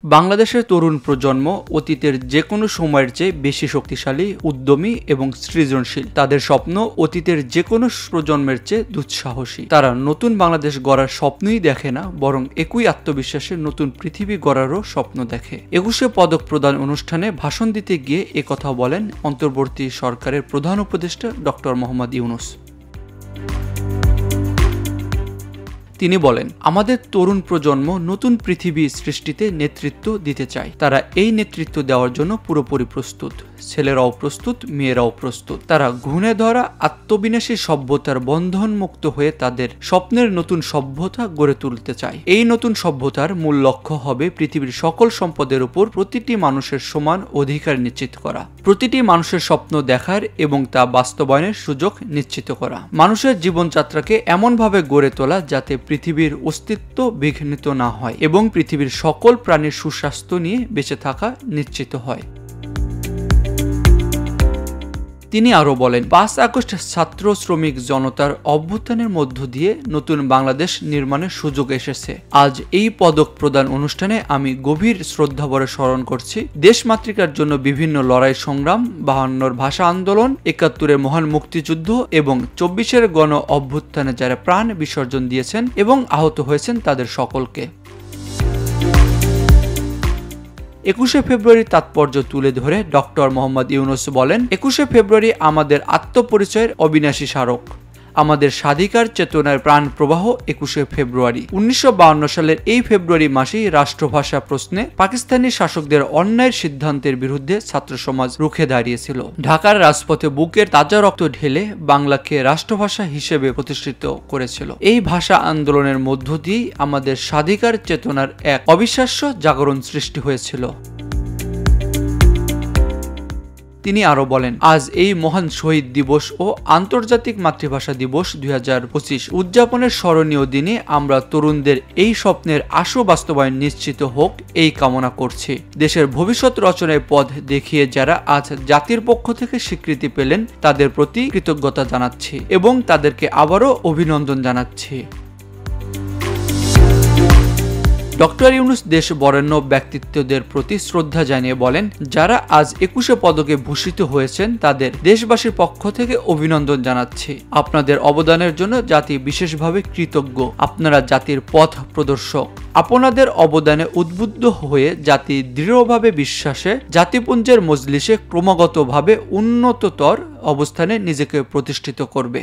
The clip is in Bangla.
বাংলাদেশের তরুণ প্রজন্ম অতীতের যে কোনো সময়ের চেয়ে বেশি শক্তিশালী, উদ্যমী এবং সৃজনশীল। তাদের স্বপ্ন অতীতের যে কোনো প্রজন্মের চেয়ে দুঃসাহসী। তারা নতুন বাংলাদেশ গড়ার স্বপ্নই দেখে না, বরং একই আত্মবিশ্বাসে নতুন পৃথিবী গড়ারও স্বপ্ন দেখে। 21শে পদক প্রদান অনুষ্ঠানে ভাষণ দিতে গিয়ে একথা বলেন অন্তর্বর্তী সরকারের প্রধান উপদেষ্টা ডক্টর মোহাম্মদ ইউনূস। তিনি বলেন, আমাদের তরুণ প্রজন্ম নতুন পৃথিবী সৃষ্টিতে নেতৃত্ব দিতে চায়। তারা এই নেতৃত্ব দেওয়ার জন্য পুরোপুরি প্রস্তুত। ছেলেরাও প্রস্তুত, মেয়েরাও প্রস্তুত। তারা ঘুণে ধরা আত্মবিনাশী সভ্যতার বন্ধন মুক্ত হয়ে তাদের স্বপ্নের নতুন সভ্যতা গড়ে তুলতে চায়। এই নতুন সভ্যতার মূল লক্ষ্য হবে পৃথিবীর সকল সম্পদের উপর প্রতিটি মানুষের সমান অধিকার নিশ্চিত করা, প্রতিটি মানুষের স্বপ্ন দেখার এবং তা বাস্তবায়নের সুযোগ নিশ্চিত করা, মানুষের জীবনযাত্রাকে এমনভাবে গড়ে তোলা যাতে পৃথিবীর অস্তিত্ব বিঘ্নিত না হয় এবং পৃথিবীর সকল প্রাণীর সুস্বাস্থ্য নিয়ে বেঁচে থাকা নিশ্চিত হয়। তিনি আরও বলেন, 5 আগস্ট ছাত্র শ্রমিক জনতার অভ্যুত্থানের মধ্য দিয়ে নতুন বাংলাদেশ নির্মাণের সুযোগ এসেছে। আজ এই পদক প্রদান অনুষ্ঠানে আমি গভীর শ্রদ্ধাভরে স্মরণ করছি দেশমাতৃকার জন্য বিভিন্ন লড়াই সংগ্রাম, 52-র ভাষা আন্দোলন, 71-এর মহান মুক্তিযুদ্ধ এবং 24-এর গণ অভ্যুত্থানে যারা প্রাণ বিসর্জন দিয়েছেন এবং আহত হয়েছেন তাদের সকলকে। 21শে ফেব্রুয়ারির তাৎপর্য তুলে ধরে ডক্টর মোহাম্মদ ইউনূস বলেন, 21শে ফেব্রুয়ারি আমাদের আত্মপরিচয়ের অবিনাশী স্মারক। আমাদের স্বাধিকার চেতনার প্রাণ প্রবাহ 21শে ফেব্রুয়ারি। 1952 সালের এই ফেব্রুয়ারি মাসেই রাষ্ট্রভাষা প্রশ্নে পাকিস্তানি শাসকদের অন্যায়ের সিদ্ধান্তের বিরুদ্ধে ছাত্র সমাজ রুখে দাঁড়িয়েছিল। ঢাকার রাজপথে বুকের তাজা রক্ত ঢেলে বাংলাকে রাষ্ট্রভাষা হিসেবে প্রতিষ্ঠিত করেছিল। এই ভাষা আন্দোলনের মধ্য দিয়েই আমাদের স্বাধিকার চেতনার এক অবিশ্বাস্য জাগরণ সৃষ্টি হয়েছিল। তিনি আরও বলেন, আজ এই মহান শহীদ দিবস ও আন্তর্জাতিক মাতৃভাষা দিবস 2025 উদযাপনের স্মরণীয় দিনে আমরা তরুণদের এই স্বপ্নের আশু বাস্তবায়ন নিশ্চিত হোক এই কামনা করছি। দেশের ভবিষ্যৎ রচনায় পথ দেখিয়ে যারা আজ জাতির পক্ষ থেকে স্বীকৃতি পেলেন তাদের প্রতি কৃতজ্ঞতা জানাচ্ছি এবং তাদেরকে আবারও অভিনন্দন জানাচ্ছি। ডক্টর ইউনূস দেশ বরেণ্য ব্যক্তিত্বদের প্রতি শ্রদ্ধা জানিয়ে বলেন, যারা আজ 21শে পদকে ভূষিত হয়েছেন তাদের দেশবাসীর পক্ষ থেকে অভিনন্দন জানাচ্ছি। আপনাদের অবদানের জন্য জাতি বিশেষভাবে কৃতজ্ঞ। আপনারা জাতির পথ প্রদর্শক। আপনাদের অবদানে উদ্বুদ্ধ হয়ে জাতি দৃঢ়ভাবে বিশ্বাসে জাতিপুঞ্জের মজলিসে ক্রমাগতভাবে উন্নততর অবস্থানে নিজেকে প্রতিষ্ঠিত করবে।